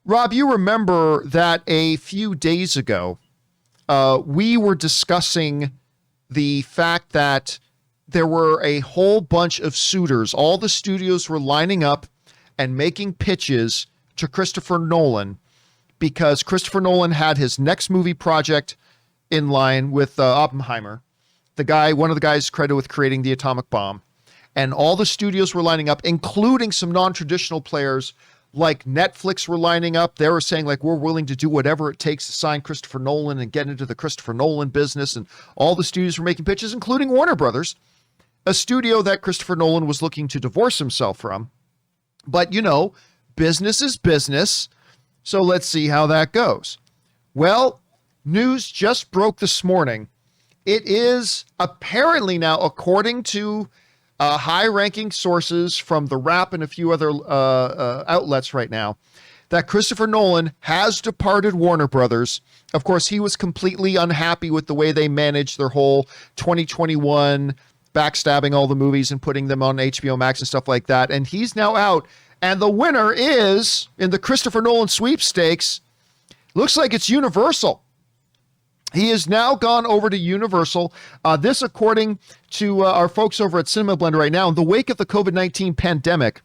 Rob, you remember that a few days ago, we were discussing the fact that there were a whole bunch of suitors. All the studios were lining up and making pitches to Christopher Nolan because Christopher Nolan had his next movie project in line with Oppenheimer, one of the guys credited with creating the atomic bomb. And all the studios were lining up, including some non-traditional players like Netflix were lining up. They were saying, like, we're willing to do whatever it takes to sign Christopher Nolan and get into the Christopher Nolan business. And all the studios were making pitches, including Warner Brothers, a studio that Christopher Nolan was looking to divorce himself from. But, business is business. So let's see how that goes. Well, news just broke this morning. It is apparently now, according to high-ranking sources from The Wrap and a few other outlets right now, that Christopher Nolan has departed Warner Brothers. Of course, he was completely unhappy with the way they managed their whole 2021 backstabbing all the movies and putting them on HBO Max and stuff like that. And he's now out. And the winner is, in the Christopher Nolan sweepstakes, looks like it's Universal. He has now gone over to Universal. This, according to our folks over at Cinema Blender right now, in the wake of the COVID-19 pandemic,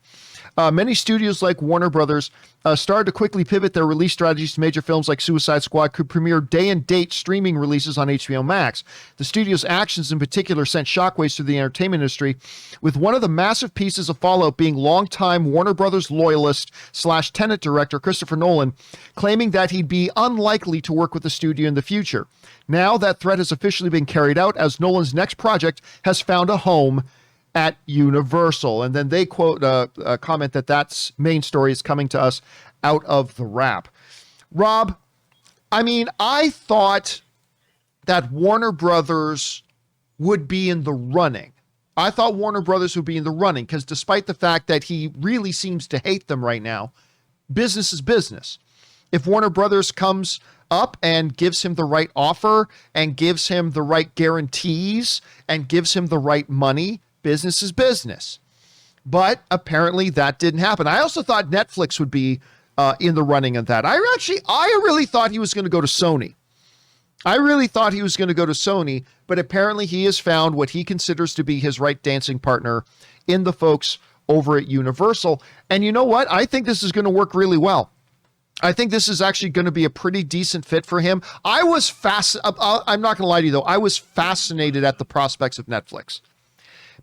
many studios like Warner Brothers started to quickly pivot their release strategies to major films like Suicide Squad could premiere day-and-date streaming releases on HBO Max. The studio's actions in particular sent shockwaves through the entertainment industry, with one of the massive pieces of fallout being longtime Warner Brothers loyalist / Tenet director Christopher Nolan claiming that he'd be unlikely to work with the studio in the future. Now that threat has officially been carried out as Nolan's next project has found a home at Universal. And then they quote comment that's main story is coming to us out of The Wrap. Rob, I thought that Warner Brothers would be in the running. I thought Warner Brothers would be in the running because despite the fact that he really seems to hate them right now, business is business. If Warner Brothers comes up and gives him the right offer and gives him the right guarantees and gives him the right money, business is business. But apparently that didn't happen. I also thought Netflix would be in the running of that. I really thought he was going to go to Sony. But apparently he has found what he considers to be his right dancing partner in the folks over at Universal. And you know what? I think this is going to work really well. I think this is actually going to be a pretty decent fit for him. I'm not going to lie to you, though. I was fascinated at the prospects of Netflix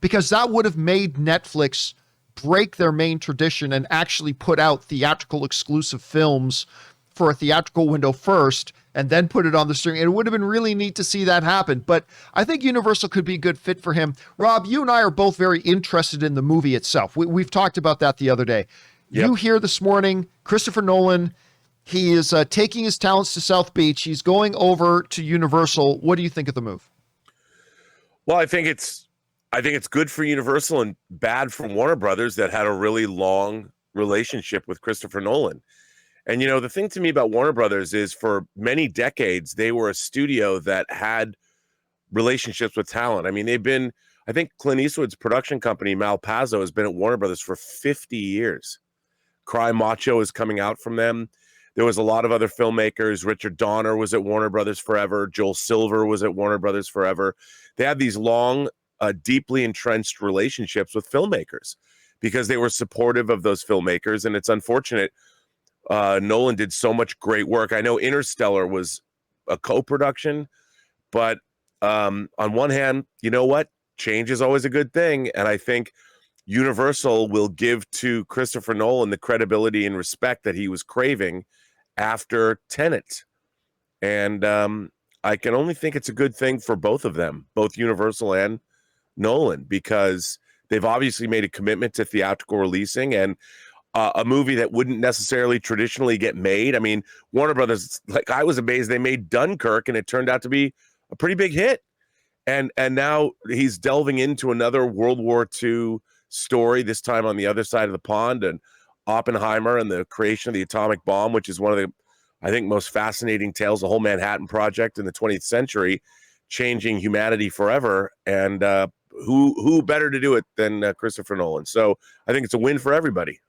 because that would have made Netflix break their main tradition and actually put out theatrical exclusive films for a theatrical window first and then put it on the stream. It would have been really neat to see that happen. But I think Universal could be a good fit for him. Rob, you and I are both very interested in the movie itself. We've talked about that the other day. Yep. You hear this morning, Christopher Nolan, he is taking his talents to South Beach. He's going over to Universal. What do you think of the move? Well, I think it's good for Universal and bad for Warner Brothers that had a really long relationship with Christopher Nolan. And, the thing to me about Warner Brothers is for many decades, they were a studio that had relationships with talent. I think Clint Eastwood's production company, Malpazzo, has been at Warner Brothers for 50 years. Cry Macho is coming out from them. There was a lot of other filmmakers. Richard Donner was at Warner Brothers forever. Joel Silver was at Warner Brothers forever. They had these long, deeply entrenched relationships with filmmakers because they were supportive of those filmmakers. And it's unfortunate. Nolan did so much great work. I know Interstellar was a co-production, but on one hand, you know what? Change is always a good thing. And I think Universal will give to Christopher Nolan the credibility and respect that he was craving after Tenet. And I can only think it's a good thing for both of them, both Universal and Nolan, because they've obviously made a commitment to theatrical releasing and a movie that wouldn't necessarily traditionally get made. Warner Brothers, I was amazed they made Dunkirk and it turned out to be a pretty big hit. And now he's delving into another World War II story, this time on the other side of the pond, and Oppenheimer and the creation of the atomic bomb, which is one of the, I think, most fascinating tales, the whole Manhattan Project in the 20th century, changing humanity forever. And who better to do it than Christopher Nolan? So I think it's a win for everybody.